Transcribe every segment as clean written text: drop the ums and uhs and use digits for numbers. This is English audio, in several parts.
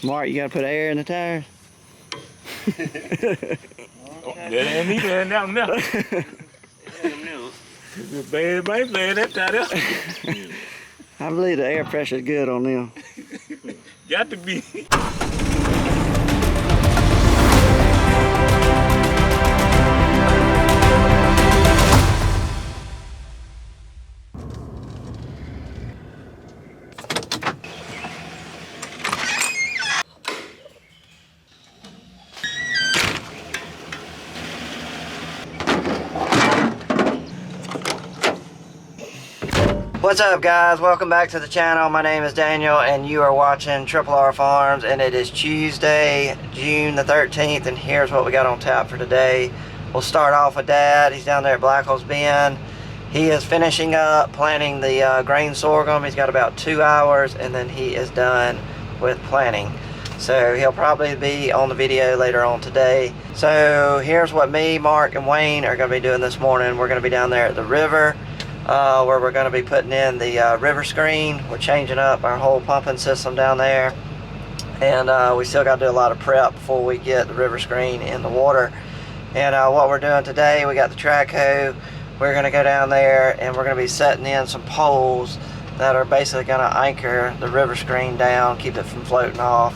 Mark, you gotta put air in the tires. That ain't me playing that one now. Bad, man, playing that tire. I believe the air pressure is good on them. Got to be. What's up, guys? Welcome back to the channel. My name is Daniel and you are watching Triple R Farms, and it is Tuesday, June the 13th, and here's what we got on tap for today. We'll start off with Dad. He's down there at Black Holes Bend. He is finishing up planting the grain sorghum. He's got about 2 hours and then he is done with planting. So he'll probably be on the video later on today. So here's what me, Mark, and Wayne are going to be doing this morning. We're going to be down there at the river where we're going to be putting in the river screen. We're changing up our whole pumping system down there, and we still got to do a lot of prep before we get the river screen in the water. And what we're doing today, we got the track hoe. We're going to go down there and we're going to be setting in some poles that are basically going to anchor the river screen down, keep it from floating off.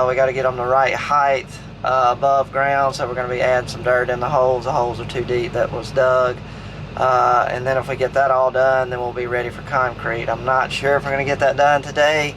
We got to get them the right height above ground, so we're going to be adding some dirt in the holes. The holes are too deep that was dug. And then if we get that all done, then we'll be ready for concrete. I'm not sure if we're going to get that done today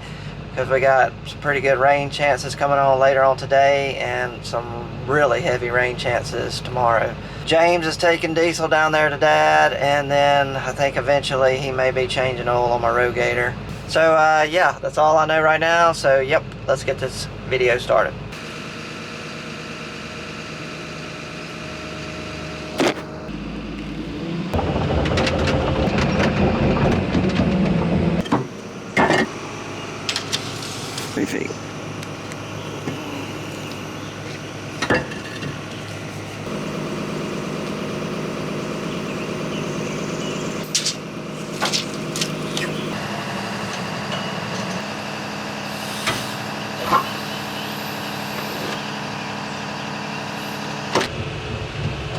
because we got some pretty good rain chances coming on later on today and some really heavy rain chances tomorrow. James is taking diesel down there to Dad, and then I think eventually he may be changing oil on my Rogator. So yeah, that's all I know right now. So yep, let's get this video started. Feet.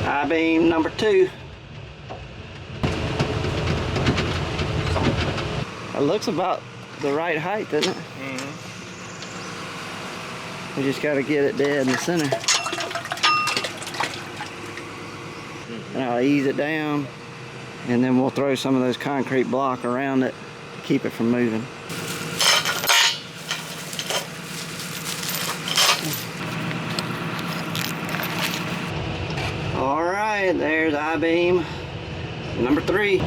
I-beam number 2. It looks about the right height, doesn't it? We just got to get it dead in the center. And I'll ease it down, and then we'll throw some of those concrete block around it to keep it from moving. All right, there's I-beam number 3.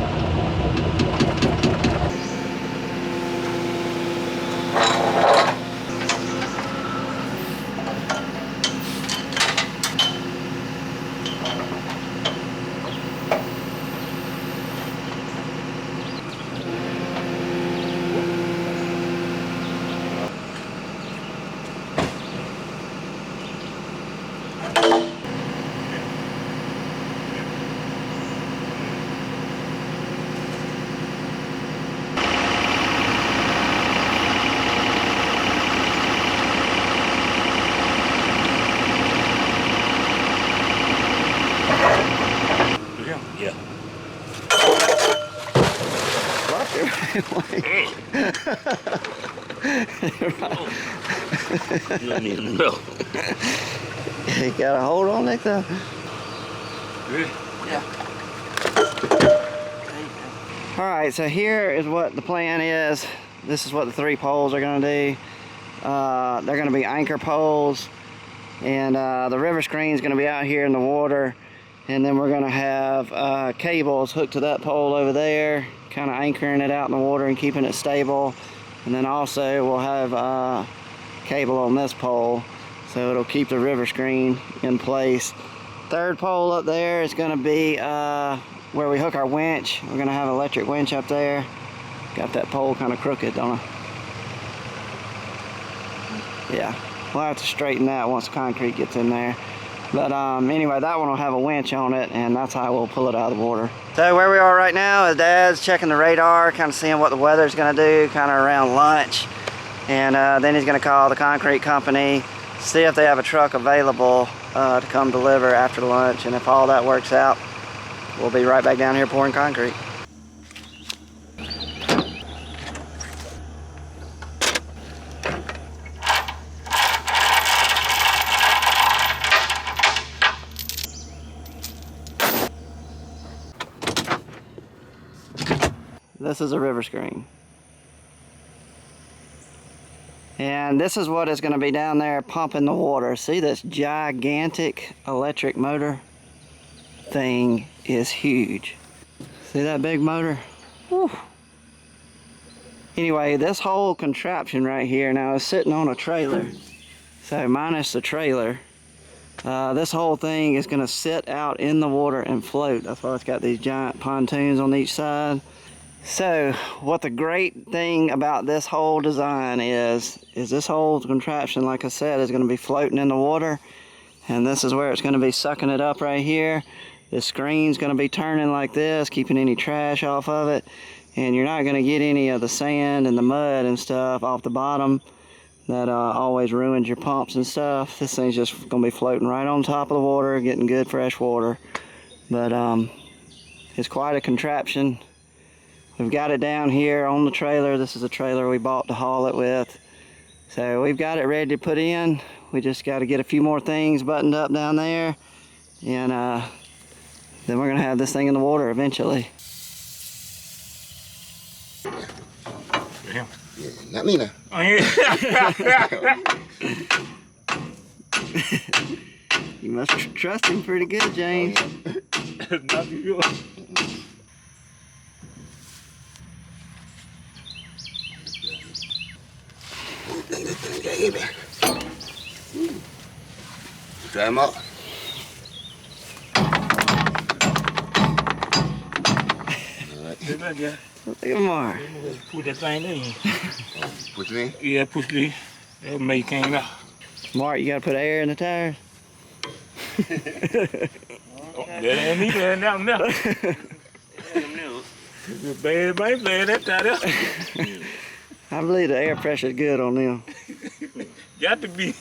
Yeah. You don't need to know. You got a hold on it though? Really? Yeah. Alright, so here is what the plan is. This is what the 3 poles are going to do. They're going to be anchor poles, and the river screen is going to be out here in the water, and then we're going to have cables hooked to that pole over there, kind of anchoring it out in the water and keeping it stable. And then also we'll have cable on this pole, so it'll keep the river screen in place. 3rd pole up there is going to be where we hook our winch. We're going to have an electric winch up there. Got that pole kind of crooked, don't I? Yeah, we'll have to straighten that once the concrete gets in there. But anyway, that one will have a winch on it, and that's how we'll pull it out of the water. So where we are right now is Dad's checking the radar, kind of seeing what the weather's going to do, kind of around lunch. And then he's going to call the concrete company, see if they have a truck available to come deliver after lunch. And if all that works out, we'll be right back down here pouring concrete. This is a river screen. And this is what is going to be down there pumping the water. See this gigantic electric motor? Thing is huge. See that big motor? Whew. Anyway, this whole contraption right here now is sitting on a trailer. So minus the trailer, this whole thing is going to sit out in the water and float. That's why it's got these giant pontoons on each side. So what the great thing about this whole design is this whole contraption, like I said, is going to be floating in the water, and this is where it's going to be sucking it up right here. The screen's going to be turning like this, keeping any trash off of it, and you're not going to get any of the sand and the mud and stuff off the bottom that always ruins your pumps and stuff. This thing's just going to be floating right on top of the water, getting good fresh water. But it's quite a contraption. We've got it down here on the trailer. This is a trailer we bought to haul it with. So we've got it ready to put in. We just got to get a few more things buttoned up down there. And then we're going to have this thing in the water eventually. Yeah. Yeah, not me now. Oh, yeah. You must trust him pretty good, James. Not you. Try him out. Yeah. Look at Mark. Put that thing in. Put it in. Yeah, push the. That make came out. Mark, you got to put air in the tires. Oh, that ain't me there now. Bad, that tire. I believe the air pressure is good on them. Got to be.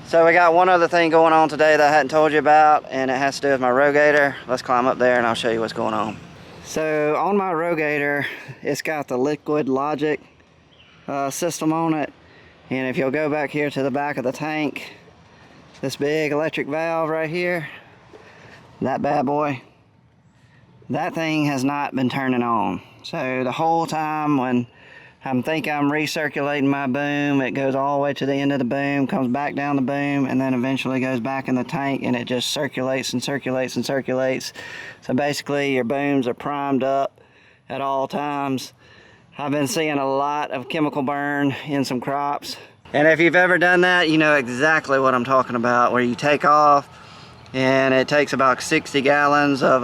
So we got one other thing going on today that I hadn't told you about, and it has to do with my Rogator. Let's climb up there and I'll show you what's going on. So on my Rogator, it's got the Liquid Logic system on it. And if you'll go back here to the back of the tank, this big electric valve right here, that bad boy, that thing has not been turning on. So the whole time when I think I'm recirculating my boom, it goes all the way to the end of the boom, comes back down the boom, and then eventually goes back in the tank, and it just circulates and circulates and circulates. So basically your booms are primed up at all times. I've been seeing a lot of chemical burn in some crops. And if you've ever done that, you know exactly what I'm talking about, where you take off and it takes about 60 gallons of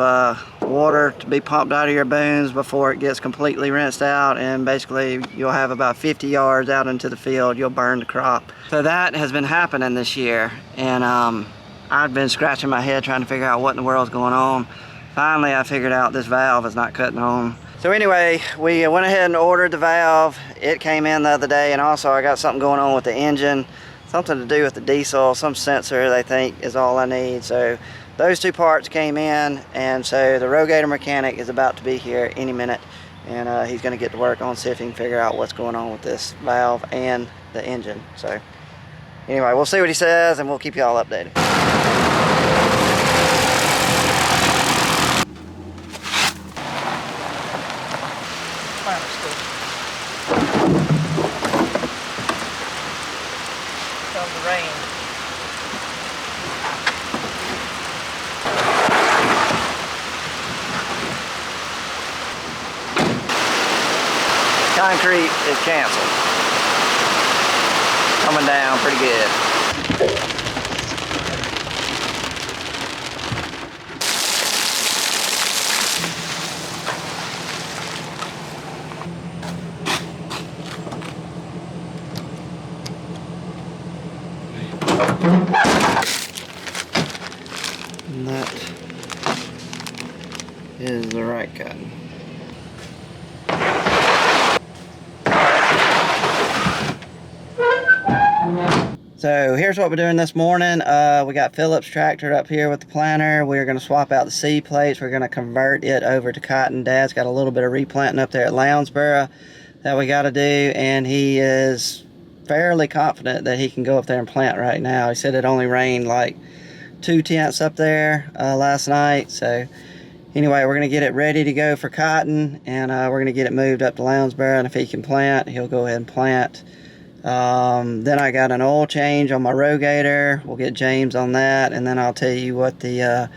water to be pumped out of your booms before it gets completely rinsed out, and basically you'll have about 50 yards out into the field, you'll burn the crop. So that has been happening this year, and I've been scratching my head trying to figure out what in the world's going on. Finally I figured out this valve is not cutting on. So anyway, we went ahead and ordered the valve. It came in the other day, and also I got something going on with the engine. Something to do with the diesel, some sensor they think is all I need. So those two parts came in, and so the Rogator mechanic is about to be here any minute, and he's gonna get to work on see if he can figure out what's going on with this valve and the engine. So anyway, we'll see what he says and we'll keep you all updated. Concrete is canceled. Coming down pretty good. And that is the right cotton. So here's what we're doing this morning. We got Phillips tractor up here with the planter. We're going to swap out the seed plates. We're going to convert it over to cotton. Dad's got a little bit of replanting up there at Lounsboro that we got to do, and he is fairly confident that he can go up there and plant right now. He said it only rained like 2/10 up there last night. So anyway, we're going to get it ready to go for cotton, and we're going to get it moved up to Lounsboro, and if he can plant, he'll go ahead and plant. Then I got an oil change on my Rogator. We'll get James on that, and then I'll tell you what the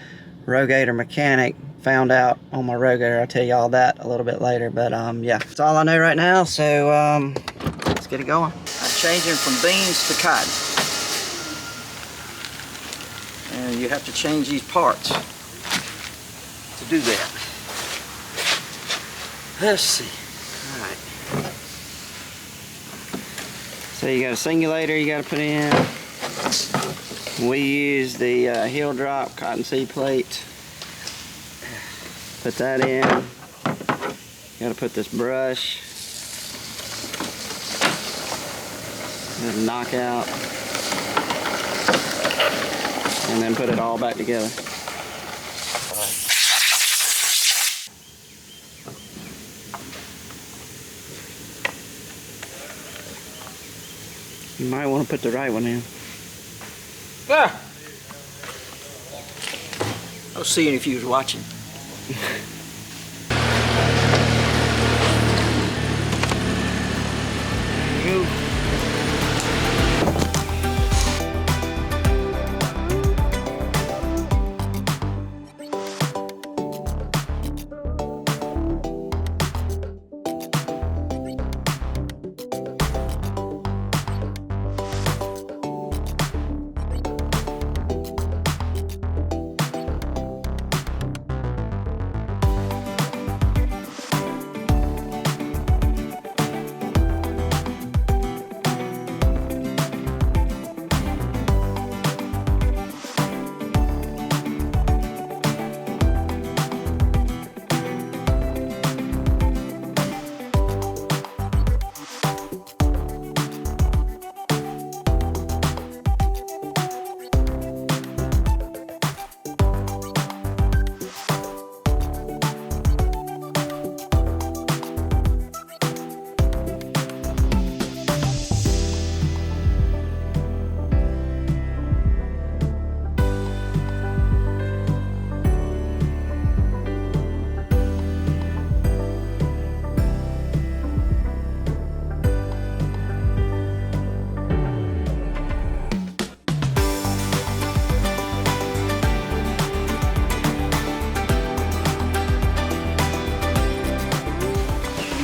Rogator mechanic found out on my Rogator. I'll tell you all that a little bit later, but yeah, that's all I know right now. So let's get it going. I'm changing from beans to cotton, and you have to change these parts to do that. Let's see. All right. So you got a singulator you got to put in. We use the heel drop cotton seed plate. Put that in. You got to put this brush. Knock out. And then put it all back together. You might want to put the right one in. Ah! I was seeing if you was watching. You.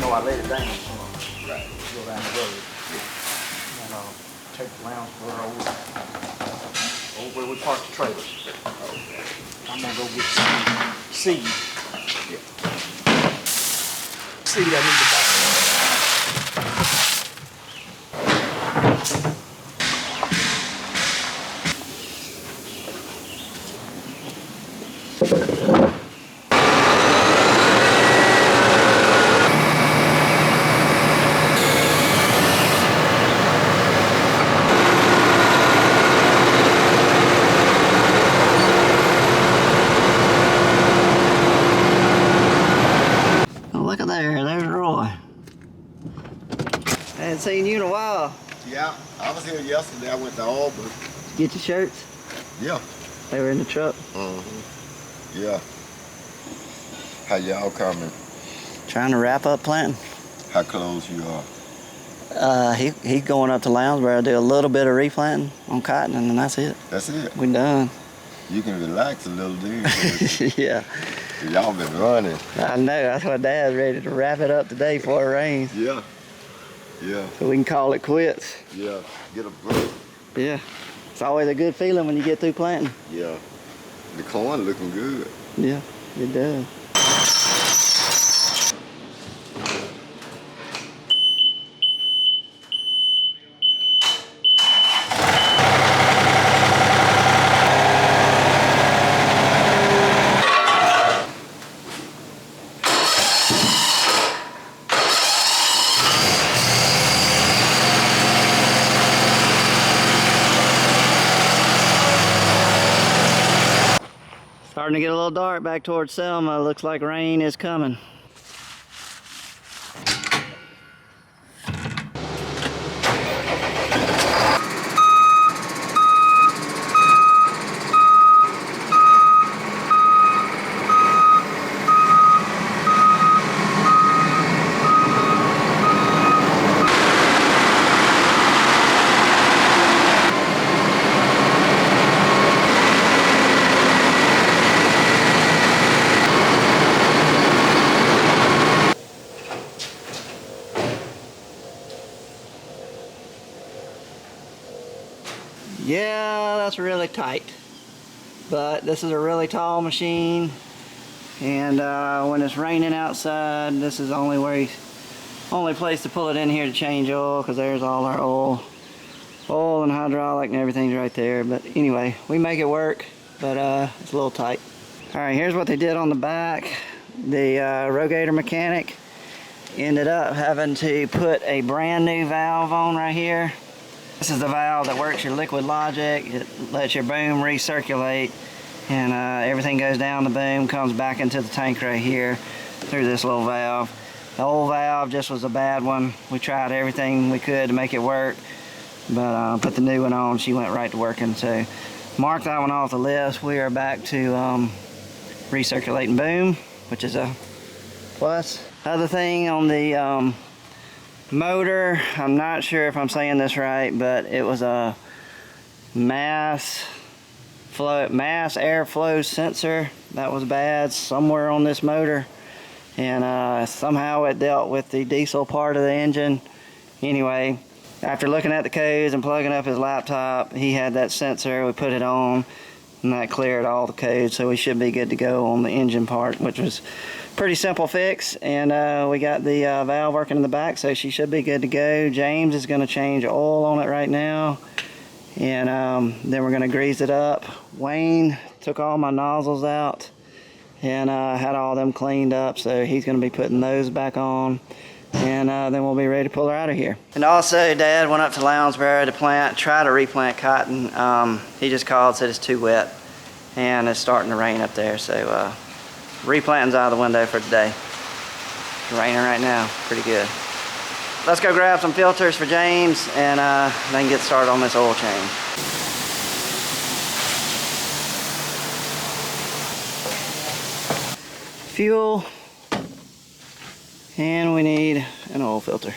I laid it down. Right. Go down the road. And take the Lounsboro over where we parked the trailer. I'm gonna go get some seed. Yeah. Seed I need to buy. Look at there, there's Roy. I hadn't seen you in a while. Yeah, I was here yesterday. I went to Auburn. Get your shirts? Yeah. They were in the truck. Yeah. How y'all coming? Trying to wrap up planting. How close you are? He's going up to Lounsboro to do a little bit of replanting on cotton, and then that's it. That's it. We done. You can relax a little bit. Yeah. Y'all been running. I know. That's why Dad's ready to wrap it up today before it rains. Yeah. Yeah. So we can call it quits. Yeah. Get a break. Yeah. It's always a good feeling when you get through planting. Yeah. The corn looking good. Yeah, it does. Starting to get a little dark back towards Selma. Looks like rain is coming. Yeah, that's really tight. But this is a really tall machine, and when it's raining outside, this is the only place to pull it in here to change oil, because there's all our oil and hydraulic and everything's right there. But anyway, we make it work, but it's a little tight. All right, here's what they did on the back. The Rogator mechanic ended up having to put a brand new valve on right here. This is the valve that works your liquid logic. It lets your boom recirculate, and everything goes down the boom, comes back into the tank right here through this little valve. The old valve just was a bad one. We tried everything we could to make it work, but put the new one on, she went right to working. So mark that one off the list. We are back to recirculating boom, which is a plus. Other thing on the motor, I'm not sure if I'm saying this right, but it was a mass airflow sensor that was bad somewhere on this motor, and somehow it dealt with the diesel part of the engine. Anyway, after looking at the codes and plugging up his laptop, he had that sensor. We put it on, and that cleared all the codes, so we should be good to go on the engine part, which was pretty simple fix. And we got the valve working in the back, so she should be good to go. James is going to change oil on it right now, and then we're going to grease it up. Wayne took all my nozzles out and had all them cleaned up, so he's going to be putting those back on, and then we'll be ready to pull her out of here. And also, Dad went up to Lounsboro to try to replant cotton. He just called, said it's too wet, and it's starting to rain up there, so replanting's out of the window for today. It's raining right now, pretty good. Let's go grab some filters for James, and then get started on this oil change. Fuel, and we need an oil filter.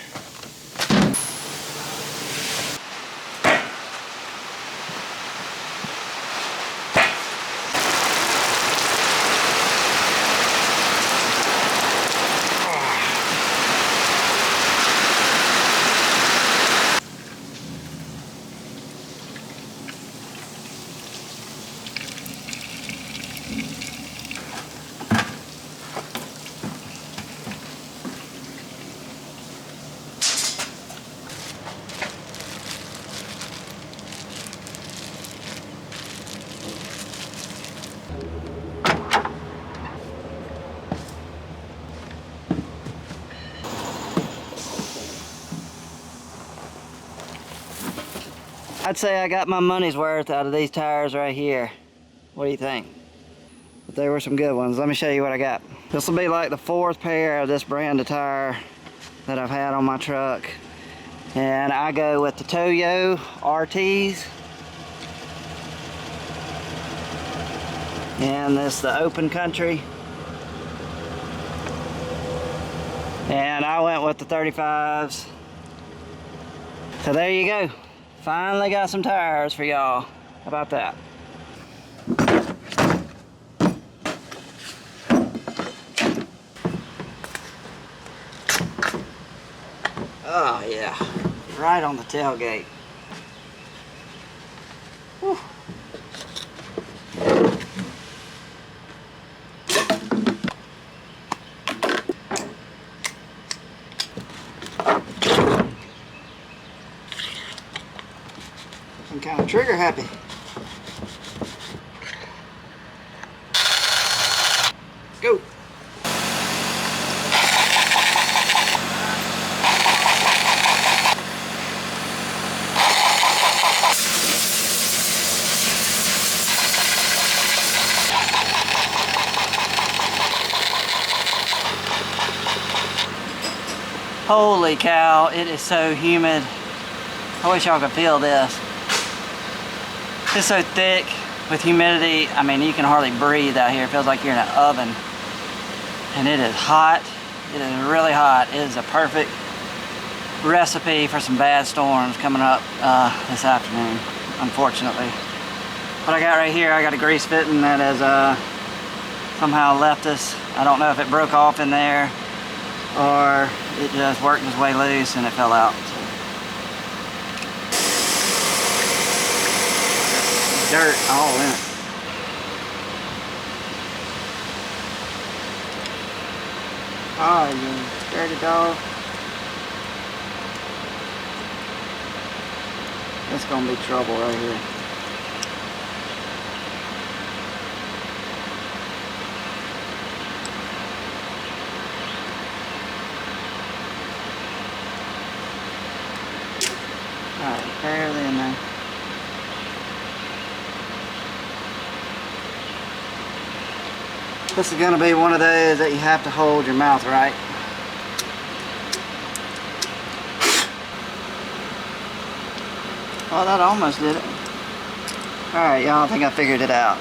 I'd say I got my money's worth out of these tires right here. What do you think? But they were some good ones. Let me show you what I got. This will be like the 4th pair of this brand of tire that I've had on my truck. And I go with the Toyo RTs. And this the Open Country. And I went with the 35s. So there you go. Finally got some tires for y'all. How about that? Oh yeah, right on the tailgate. Whew. I'm kind of trigger happy. Go. Holy cow, it is so humid. I wish y'all could feel this. It's so thick with humidity. I mean, you can hardly breathe out here. It feels like you're in an oven. And it is hot. It is really hot. It is a perfect recipe for some bad storms coming up this afternoon, unfortunately. What I got right here, I got a grease fitting that has somehow left us. I don't know if it broke off in there or it just worked its way loose and it fell out. Dirt all in it. Oh, you dirty dog. It's gonna be trouble right here. Alright, barely in there. This is going to be one of those that you have to hold your mouth right. Oh, that almost did it. Alright, y'all, I think I figured it out.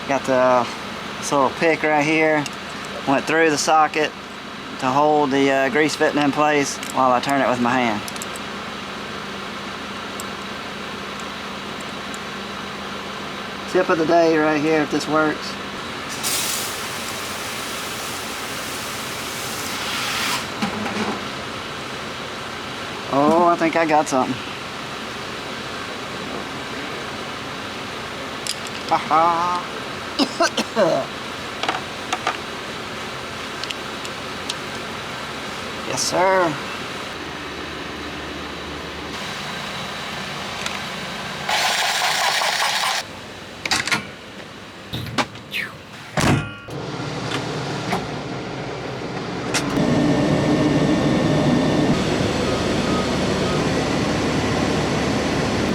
Got this little pick right here. Went through the socket to hold the grease fitting in place while I turn it with my hand. Tip of the day right here if this works. Oh, I think I got something. Haha. Yes, sir.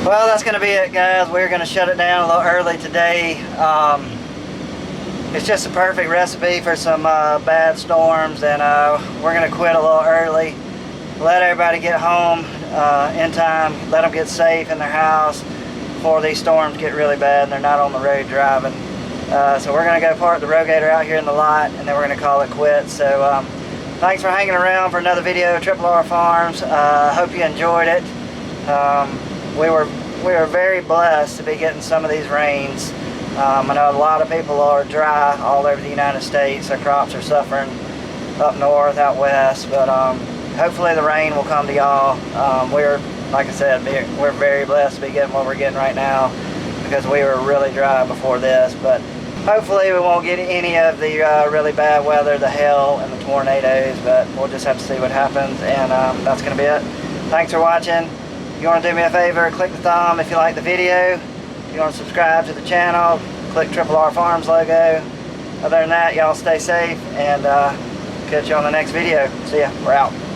Well, that's going to be it, guys. We're going to shut it down a little early today. It's just a perfect recipe for some bad storms, and we're going to quit a little early. Let everybody get home in time. Let them get safe in their house before these storms get really bad and they're not on the road driving. So we're going to go park the Rogator out here in the lot, and then we're going to call it quits. So thanks for hanging around for another video of Triple R Farms. Hope you enjoyed it. We were very blessed to be getting some of these rains. I know a lot of people are dry all over the United States. Their crops are suffering up north, out west, but hopefully the rain will come to y'all. Like I said, we're very blessed to be getting what we're getting right now because we were really dry before this, but hopefully we won't get any of the really bad weather, the hail and the tornadoes, but we'll just have to see what happens, and that's going to be it. Thanks for watching. If you want to do me a favor, click the thumb if you like the video. If you want to subscribe to the channel, click Triple R Farms logo. Other than that, y'all stay safe, and catch you on the next video. See ya. We're out.